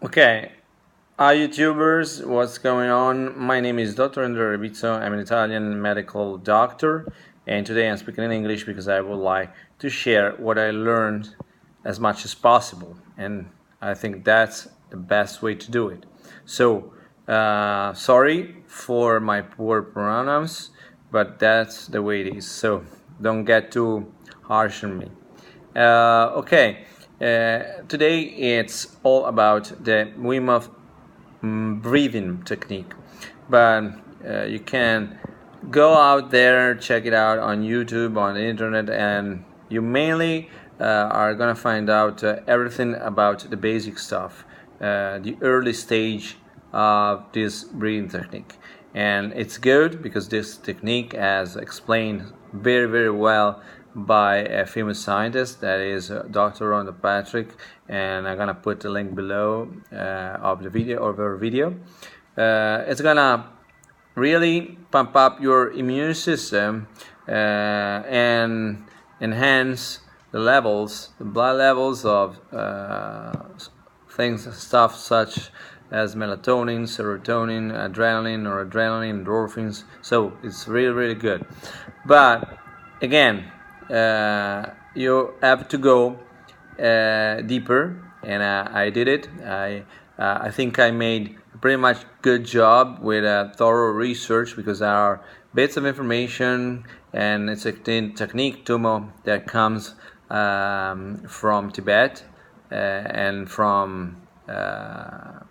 Okay, hi YouTubers, what's going on? My name is Dr. Andrea Rebizzo. I'm an Italian medical doctor, and today I'm speaking in English because I would like to share what I learned as much as possible, and I think that's the best way to do it. So, sorry for my poor pronouns, but that's the way it is, so don't get too harsh on me. Okay, today it's all about the Wim Hof breathing technique, but you can go out there, check it out on YouTube, on the internet, and you mainly are gonna find out everything about the basic stuff, the early stage of this breathing technique. And it's good because this technique, as explained very well by a famous scientist, that is Dr. Rhonda Patrick, and I'm gonna put the link below of the video, of her video. It's gonna really pump up your immune system and enhance the levels, the blood levels of stuff such as melatonin, serotonin, adrenaline, noradrenaline, endorphins. So it's really good. But again, you have to go deeper, and I did it. I think I made a pretty much good job with thorough research, because there are bits of information, and it's a technique, Tummo, that comes from Tibet and from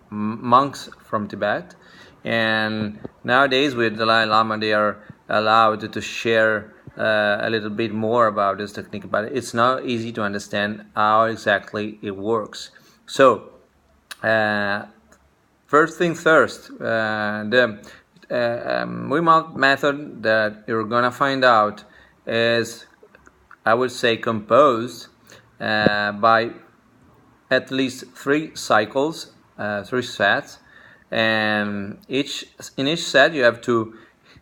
monks from Tibet. And nowadays with Dalai Lama, they are allowed to share a little bit more about this technique, but it's not easy to understand how exactly it works. So first thing first, the Wim Hof method that you're gonna find out is, I would say, composed by at least 3 cycles, 3 sets, and in each set you have to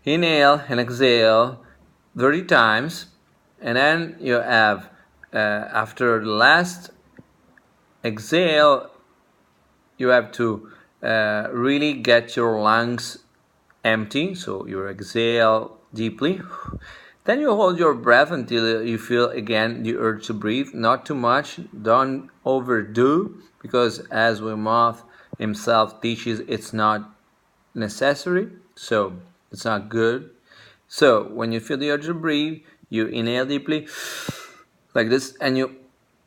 inhale and exhale 30 times, and then you have after the last exhale you have to really get your lungs empty, so you exhale deeply. Then you hold your breath until you feel again the urge to breathe. Not too much, don't overdo, because as Wim Hof himself teaches, it's not necessary, so it's not good. So when you feel the urge to breathe, you inhale deeply like this, and you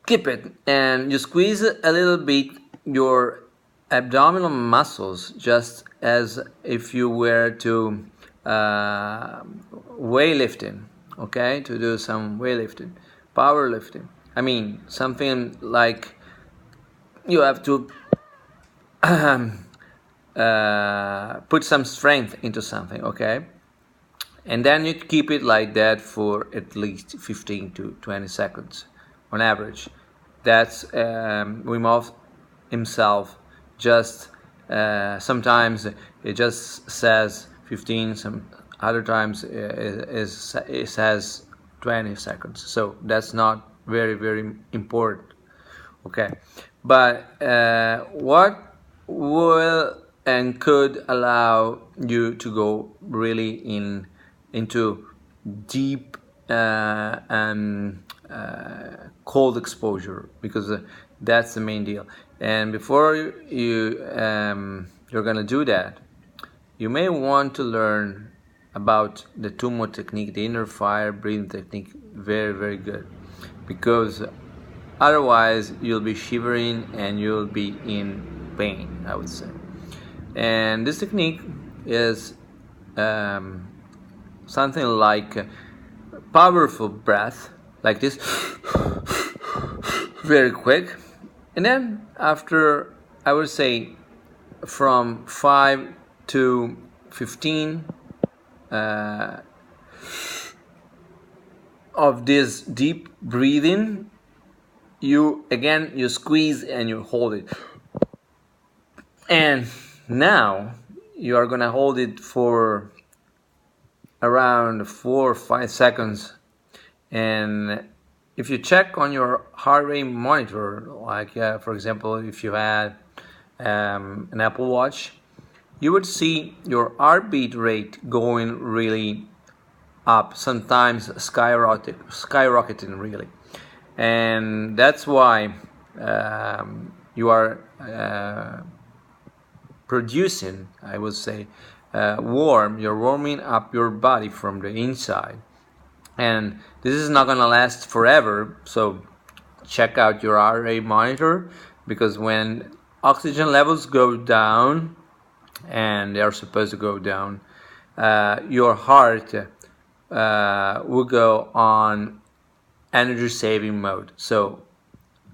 keep it, and you squeeze a little bit your abdominal muscles, just as if you were to weightlifting, okay, to do some weightlifting, powerlifting. I mean, something like you have to put some strength into something, okay? And then you keep it like that for at least 15 to 20 seconds on average. That's Wim Hof himself. Just sometimes it just says 15, some other times it says 20 seconds. So that's not very important, okay? But what will and could allow you to go really into deep and cold exposure, because that's the main deal. And before you're gonna do that, you may want to learn about the Tummo technique, the Innerfire breathing technique, very good, because otherwise you'll be shivering and you'll be in pain, I would say. And this technique is something like powerful breath, like this, very quick. And then after, I would say, from 5 to 15 of this deep breathing, you squeeze and you hold it. And now you are gonna hold it for around 4 or 5 seconds. And if you check on your heart rate monitor, like for example, if you had an Apple Watch, you would see your heartbeat rate going really up, sometimes skyrocketing really. And that's why you are producing, I would say, you're warming up your body from the inside. And this is not going to last forever, so check out your heart rate monitor, because when oxygen levels go down, and they are supposed to go down, your heart will go on energy saving mode, so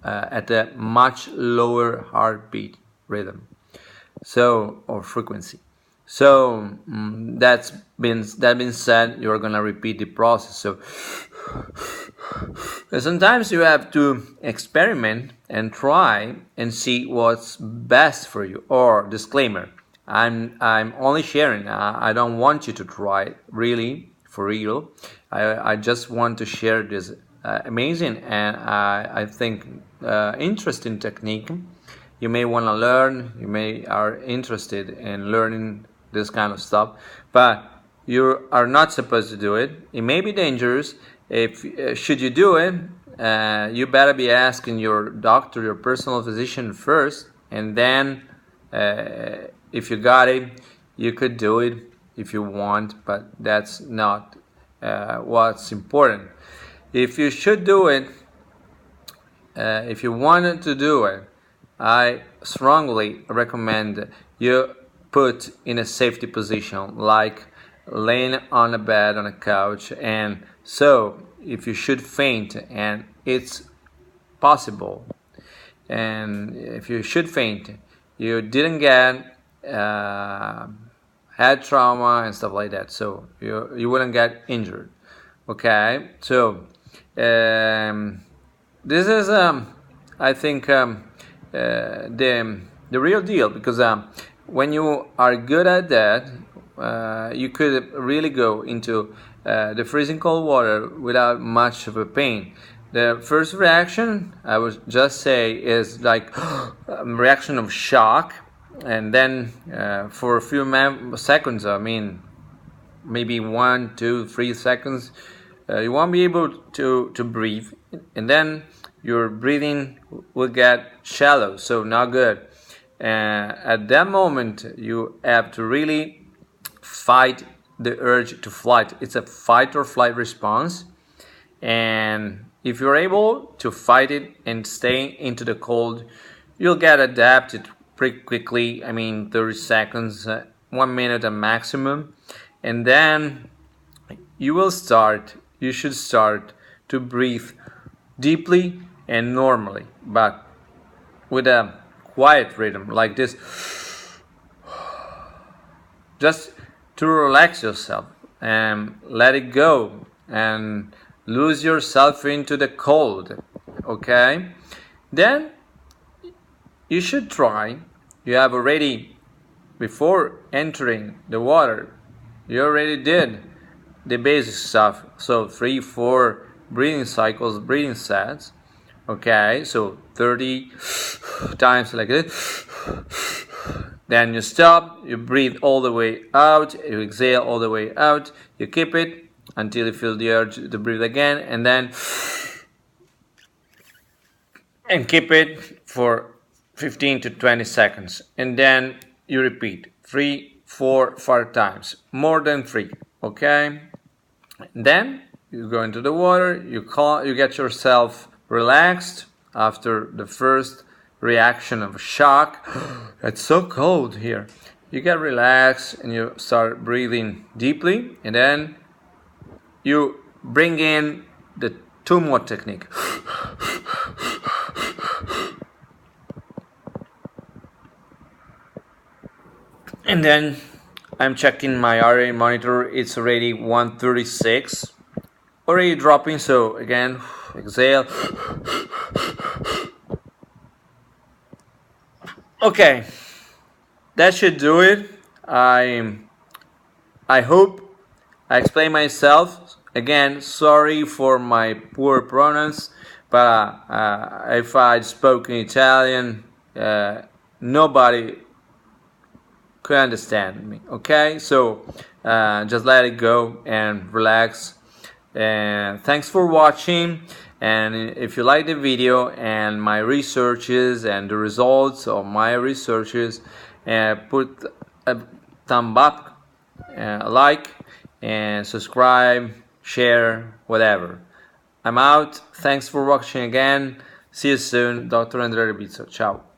at a much lower heartbeat rhythm, so, or frequency. So that being said, you're gonna repeat the process. So sometimes you have to experiment and try and see what's best for you. Or disclaimer: I'm only sharing. I don't want you to try it, really, for real. I just want to share this amazing and I think interesting technique. You may want to learn. You may are interested in learning this kind of stuff, but you are not supposed to do it. It may be dangerous. If should you do it, you better be asking your doctor, your personal physician first, and then if you got it, you could do it if you want, but that's not what's important. If you should do it, if you wanted to do it, I strongly recommend you put in a safety position, like laying on a bed, on a couch. And so if you should faint, and it's possible, and if you should faint, you didn't get head trauma and stuff like that, so you wouldn't get injured. Okay, so this is I think the real deal, because when you are good at that, you could really go into the freezing cold water without much of a pain. The first reaction, I would just say, is like a reaction of shock, and then for a few seconds, I mean maybe 1, 2, 3 seconds, you won't be able to breathe, and then your breathing will get shallow, so not good. At that moment, you have to really fight the urge to flight. It's a fight or flight response, and if you're able to fight it and stay into the cold, you'll get adapted pretty quickly. I mean, 30 seconds, 1 minute at maximum, and then you should start to breathe deeply and normally, but with a quiet rhythm like this, just to relax yourself and let it go and lose yourself into the cold. Okay, then you should try. You have already, before entering the water, you already did the basic stuff, so 3, 4 breathing cycles, breathing sets. Okay, so 30 times like this. Then you stop, you breathe all the way out, you exhale all the way out, you keep it until you feel the urge to breathe again, and then keep it for 15 to 20 seconds, and then you repeat 3, 4, 5 times, more than 3. Okay, then you go into the water, you get yourself relaxed after the first reaction of shock. It's so cold here. You get relaxed and you start breathing deeply, and then you bring in the Tummo technique. And then I'm checking my heart rate monitor. It's already 136, already dropping. So again, exhale. Okay, that should do it. I hope I explained myself. Again, sorry for my poor pronouns, but if I spoke in Italian, nobody could understand me. Okay, so just let it go and relax. And thanks for watching. And if you like the video and my researches and the results of my researches, put a thumb up, like, and subscribe, share, whatever. I'm out. Thanks for watching again. See you soon. Dr. Andrea Rebizzo. Ciao.